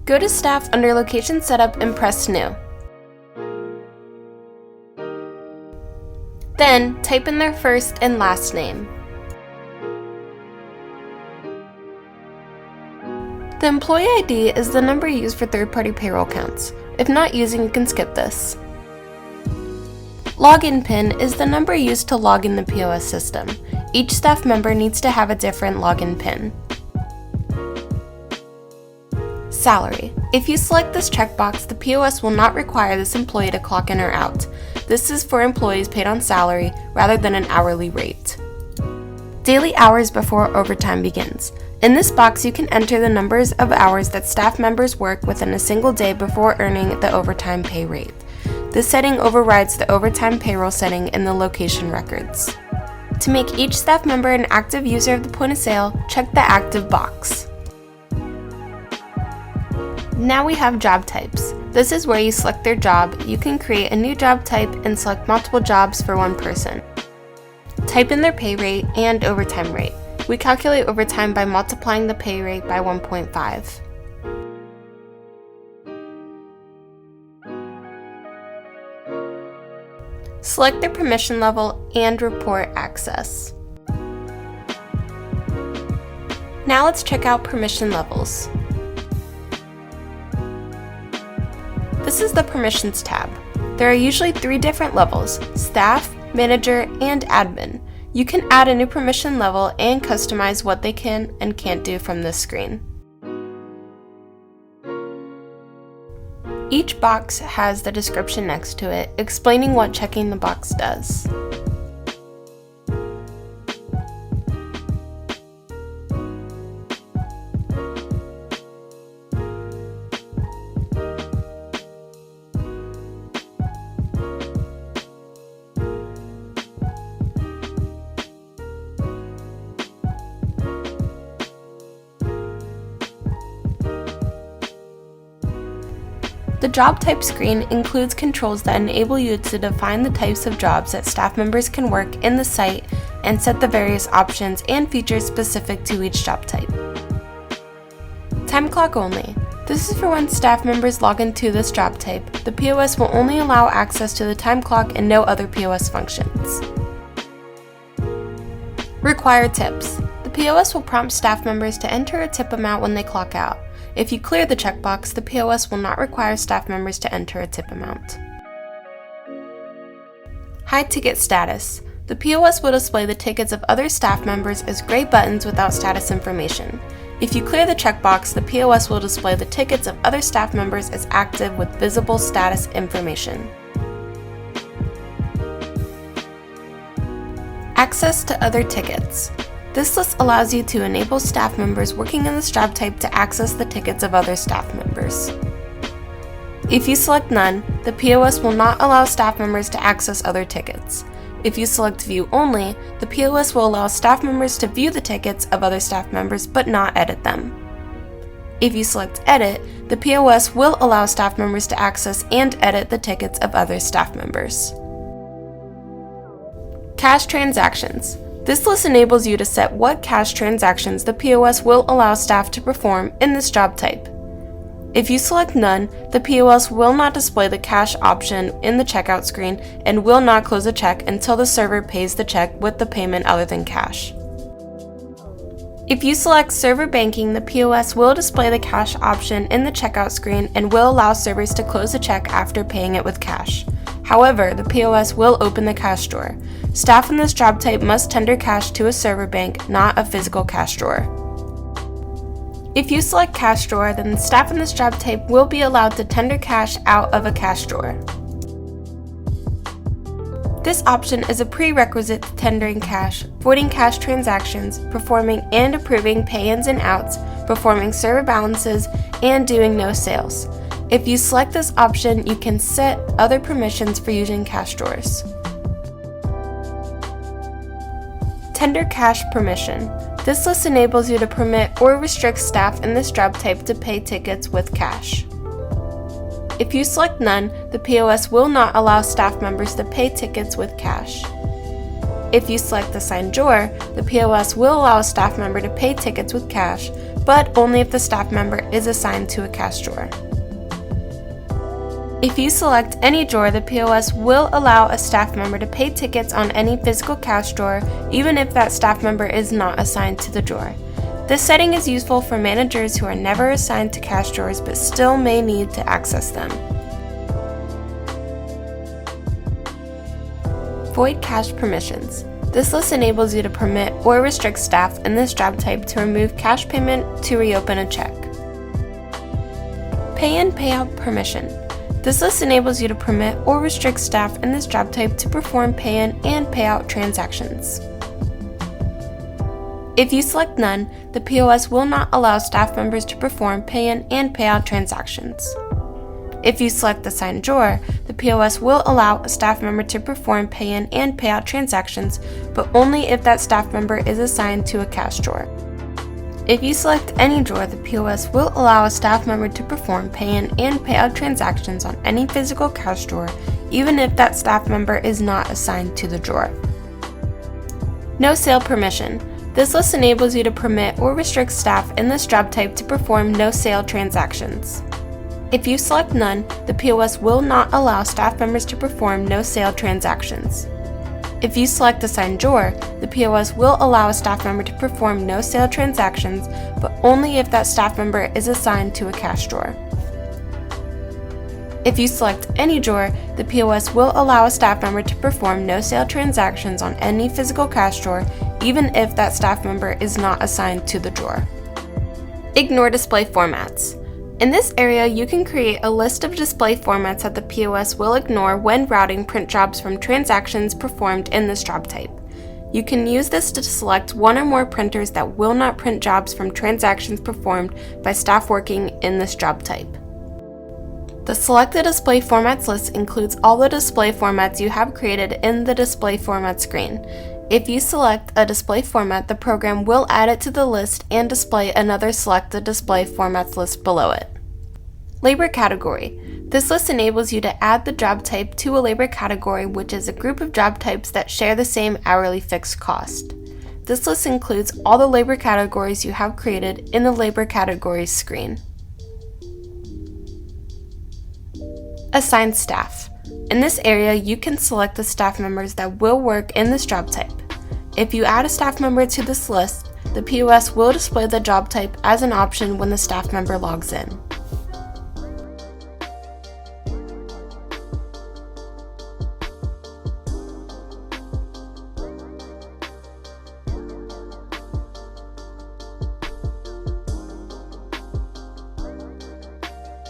Go to Staff under Location Setup and press New. Then, type in their first and last name. The employee ID is the number used for third-party payroll counts. If not using, you can skip this. Login PIN is the number used to log in the POS system. Each staff member needs to have a different login PIN. Salary. If you select this checkbox, the POS will not require this employee to clock in or out. This is for employees paid on salary rather than an hourly rate. Daily hours before overtime begins. In this box, you can enter the numbers of hours that staff members work within a single day before earning the overtime pay rate. This setting overrides the overtime payroll setting in the location records. To make each staff member an active user of the point of sale, check the active box. Now we have job types. This is where you select their job. You can create a new job type and select multiple jobs for one person. Type in their pay rate and overtime rate. We calculate overtime by multiplying the pay rate by 1.5. Select their permission level and report access. Now let's check out permission levels. This is the Permissions tab. There are usually 3 different levels: Staff, Manager, and Admin. You can add a new permission level and customize what they can and can't do from this screen. Each box has the description next to it, explaining what checking the box does. The Job Type screen includes controls that enable you to define the types of jobs that staff members can work in the site and set the various options and features specific to each job type. Time clock only. This is for when staff members log into this job type. The POS will only allow access to the time clock and no other POS functions. Require tips. The POS will prompt staff members to enter a tip amount when they clock out. If you clear the checkbox, the POS will not require staff members to enter a tip amount. Hide ticket status. The POS will display the tickets of other staff members as gray buttons without status information. If you clear the checkbox, the POS will display the tickets of other staff members as active with visible status information. Access to other tickets. This list allows you to enable staff members working in this job type to access the tickets of other staff members. If you select None, the POS will not allow staff members to access other tickets. If you select View Only, the POS will allow staff members to view the tickets of other staff members but not edit them. If you select Edit, the POS will allow staff members to access and edit the tickets of other staff members. Cash transactions. This list enables you to set what cash transactions the POS will allow staff to perform in this job type. If you select None, the POS will not display the cash option in the checkout screen and will not close a check until the server pays the check with the payment other than cash. If you select Server Banking, the POS will display the cash option in the checkout screen and will allow servers to close the check after paying it with cash. However, the POS will open the cash drawer. Staff in this job type must tender cash to a server bank, not a physical cash drawer. If you select cash drawer, then the staff in this job type will be allowed to tender cash out of a cash drawer. This option is a prerequisite to tendering cash, voiding cash transactions, performing and approving pay-ins and outs, performing server balances, and doing no sales. If you select this option, you can set other permissions for using cash drawers. Tender cash permission. This list enables you to permit or restrict staff in this job type to pay tickets with cash. If you select None, the POS will not allow staff members to pay tickets with cash. If you select Assign Drawer, the POS will allow a staff member to pay tickets with cash, but only if the staff member is assigned to a cash drawer. If you select any drawer, the POS will allow a staff member to pay tickets on any physical cash drawer, even if that staff member is not assigned to the drawer. This setting is useful for managers who are never assigned to cash drawers but still may need to access them. Void cache permissions. This list enables you to permit or restrict staff in this job type to remove cash payment to reopen a check. Pay-in payout permission. This list enables you to permit or restrict staff in this job type to perform pay-in and payout transactions. If you select none, the POS will not allow staff members to perform pay-in and payout transactions. If you select Assign Drawer, the POS will allow a staff member to perform pay-in and payout transactions, but only if that staff member is assigned to a cash drawer. If you select any drawer, the POS will allow a staff member to perform pay-in and payout transactions on any physical cash drawer, even if that staff member is not assigned to the drawer. No sale permission. This list enables you to permit or restrict staff in this job type to perform no sale transactions. If you select none, the POS will not allow staff members to perform no sale transactions. If you select Assign Drawer, the POS will allow a staff member to perform no sale transactions, but only if that staff member is assigned to a cash drawer. If you select any drawer, the POS will allow a staff member to perform no sale transactions on any physical cash drawer, even if that staff member is not assigned to the drawer. Ignore display formats. In this area, you can create a list of display formats that the POS will ignore when routing print jobs from transactions performed in this job type. You can use this to select one or more printers that will not print jobs from transactions performed by staff working in this job type. The Select the Display Formats list includes all the display formats you have created in the display format screen. If you select a display format, the program will add it to the list and display another Select the Display Formats list below it. Labor category. This list enables you to add the job type to a labor category, which is a group of job types that share the same hourly fixed cost. This list includes all the labor categories you have created in the Labor Categories screen. Assign staff. In this area, you can select the staff members that will work in this job type. If you add a staff member to this list, the POS will display the job type as an option when the staff member logs in.